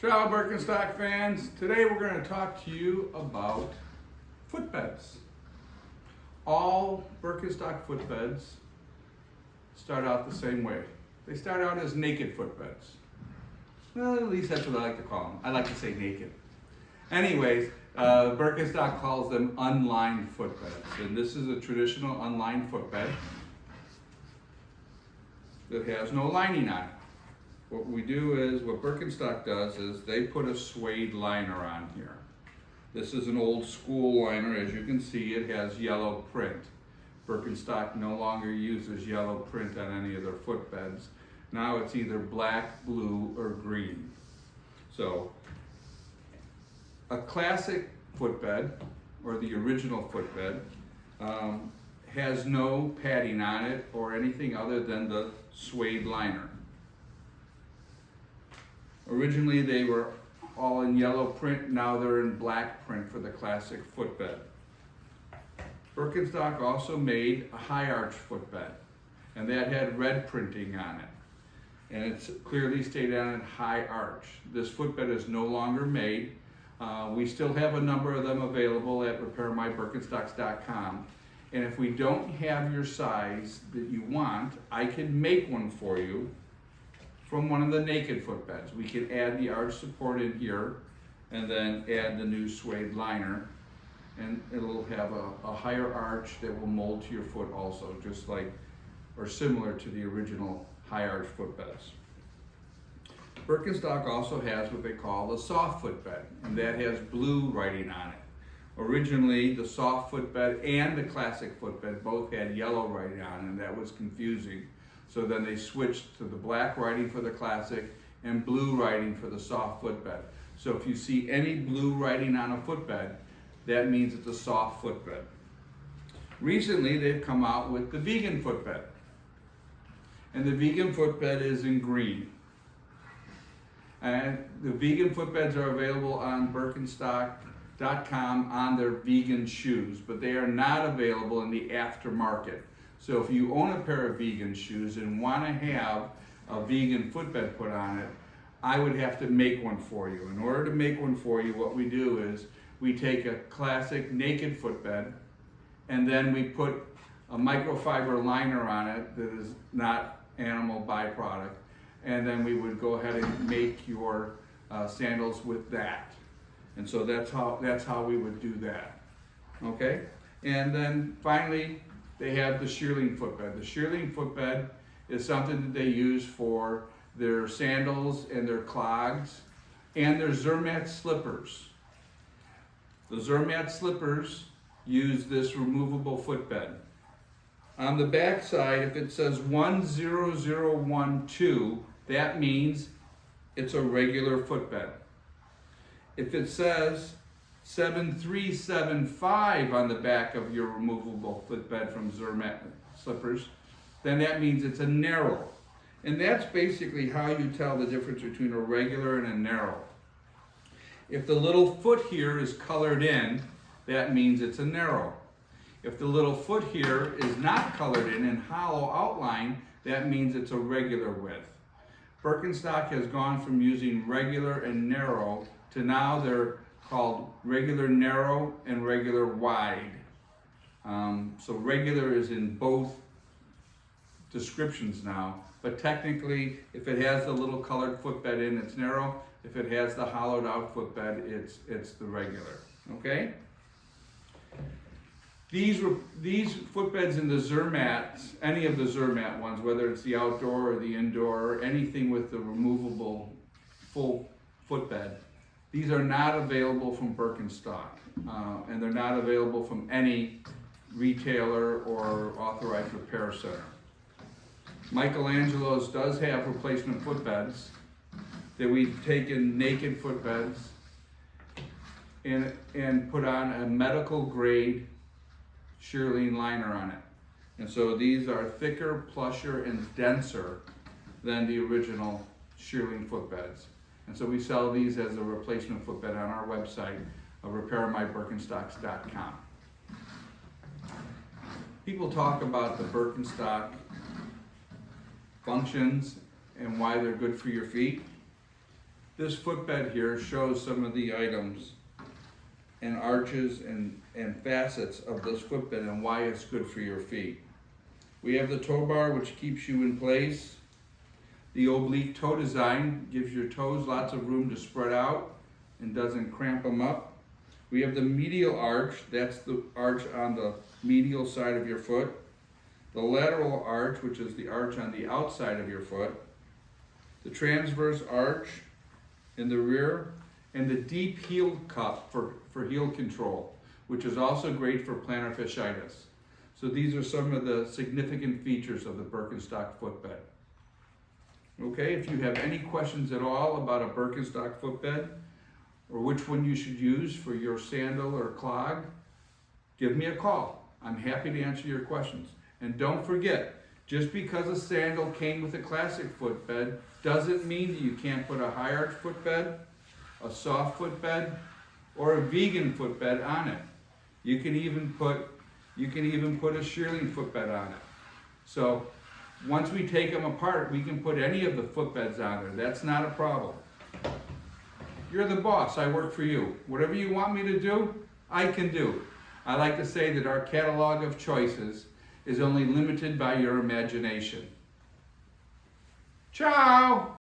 Ciao Birkenstock fans, today we're going to talk to you about footbeds. All Birkenstock footbeds start out the same way. They start out as naked footbeds. Well, at least that's what I like to call them. I like to say naked. Anyways, Birkenstock calls them unlined footbeds, and this is a traditional unlined footbed that has no lining on it. What we do is, what Birkenstock does is they put a suede liner on here. This is an old school liner. As you can see, it has yellow print. Birkenstock no longer uses yellow print on any of their footbeds. Now it's either black, blue, or green. So, a classic footbed, or the original footbed, has no padding on it or anything other than the suede liner. Originally they were all in yellow print, now they're in black print for the classic footbed. Birkenstock also made a high arch footbed, and that had red printing on it. And it's clearly stated on it, high arch. This footbed is no longer made. We still have a number of them available at repairmybirkenstocks.com. And if we don't have your size that you want, I can make one for you from one of the naked footbeds. We can add the arch support in here and then add the new suede liner, and it'll have a higher arch that will mold to your foot also, just like or similar to the original high arch footbeds. Birkenstock also has what they call the soft footbed, and that has blue writing on it. Originally, the soft footbed and the classic footbed both had yellow writing on it, and that was confusing. So then they switched to the black writing for the classic and blue writing for the soft footbed. So if you see any blue writing on a footbed, that means it's a soft footbed. Recently, they've come out with the vegan footbed. And the vegan footbed is in green. And the vegan footbeds are available on Birkenstock.com on their vegan shoes, but they are not available in the aftermarket. So if you own a pair of vegan shoes and want to have a vegan footbed put on it, I would have to make one for you. In order to make one for you, what we do is we take a classic naked footbed and then we put a microfiber liner on it that is not animal byproduct, and then we would go ahead and make your sandals with that. And so that's how we would do that. Okay? And then finally, they have the Shearling footbed. The Shearling footbed is something that they use for their sandals and their clogs and their Zermatt slippers. The Zermatt slippers use this removable footbed. On the back side, if it says 10012, that means it's a regular footbed. If it says 7375 on the back of your removable footbed from Zermatt slippers, then that means it's a narrow. And that's basically how you tell the difference between a regular and a narrow. If the little foot here is colored in, that means it's a narrow. If the little foot here is not colored in and hollow outline, that means it's a regular width. Birkenstock has gone from using regular and narrow to now they're called regular narrow and regular wide. So regular is in both descriptions now, but technically if it has the little colored footbed in, it's narrow. If it has the hollowed out footbed, it's the regular, okay? These footbeds in the Zermatt, any of the Zermatt ones, whether it's the outdoor or the indoor, or anything with the removable full footbed, these are not available from Birkenstock, and they're not available from any retailer or authorized repair center. Michelangelo's does have replacement footbeds that we've taken naked footbeds and put on a medical grade Shearling liner on it. And so these are thicker, plusher, and denser than the original Shearling footbeds. And so we sell these as a replacement footbed on our website of repairmybirkenstocks.com. People talk about the Birkenstock functions and why they're good for your feet. This footbed here shows some of the items and arches and facets of this footbed and why it's good for your feet. We have the toe bar, which keeps you in place. The oblique toe design gives your toes lots of room to spread out and doesn't cramp them up. We have the medial arch, that's the arch on the medial side of your foot. The lateral arch, which is the arch on the outside of your foot. The transverse arch in the rear, and the deep heel cup for heel control, which is also great for plantar fasciitis. So these are some of the significant features of the Birkenstock footbed. Okay, if you have any questions at all about a Birkenstock footbed, or which one you should use for your sandal or clog, give me a call. I'm happy to answer your questions. And don't forget, just because a sandal came with a classic footbed doesn't mean that you can't put a high arch footbed, a soft footbed, or a vegan footbed on it. You can even put a Shearling footbed on it. So once we take them apart, we can put any of the footbeds on there. That's not a problem. You're the boss, I work for you. Whatever you want me to do, I can do. I like to say that our catalog of choices is only limited by your imagination. Ciao!